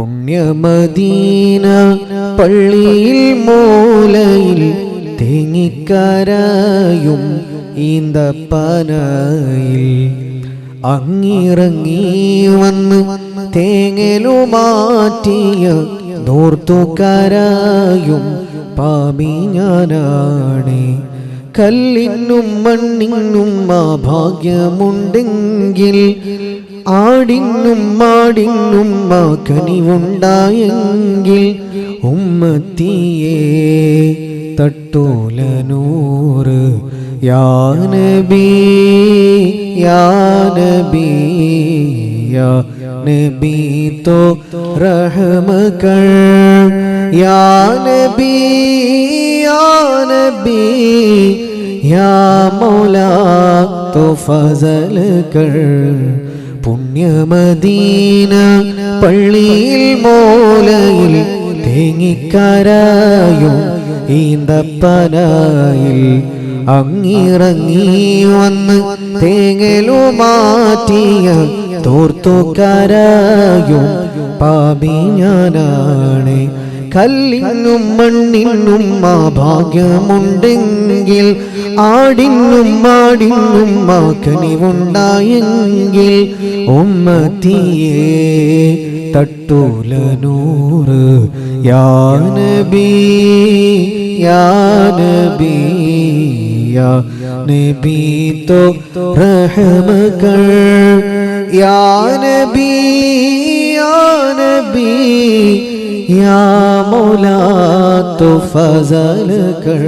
പുണ്യമദീന പള്ളിയിൽ മൂലയിൽ തേങ്ങിക്കരയും ഈന്തപ്പനയിൽ അങ്ങിറങ്ങി വന്ന് തേങ്ങലുമാറ്റിയ ദൂർത്തുകരയും പാപി ഞാനാണ്. കല്ലിനും മണ്ണിനും ആ ഭാഗ്യമുണ്ടെങ്കിൽ ആടിനും മാടിനും ആ കനിവുണ്ടായെങ്കിൽ ഉമ്മത്തിയെ തട്ടൂല നൂറ് യാ നബി യാ നബി യാ നബി तो रहम कर या नबी या नबी या मौला तो फजल कर. പുണ്യമദീന പള്ളിയിൽ മൂലയിൽ തേങ്ങിക്കരയും ഈന്തപ്പനയിൽ അങ്ങിറങ്ങി വന്ന് തേങ്ങലുമാറ്റിയ തോർത്തുകരയും പാപി ഞാനാണ്. കല്ലിനും മണ്ണിനും ആ ഭാഗ്യമുണ്ടെങ്കിൽ ആടിനും മാടിനും ആ കനിവുണ്ടായെങ്കിൽ ഉമ്മത്തിയെ തട്ടൂല നൂറ് യാ നബി യാ നബി യാ നബി तो रहम कर या नबी या नबी या मौला तो फजल कर.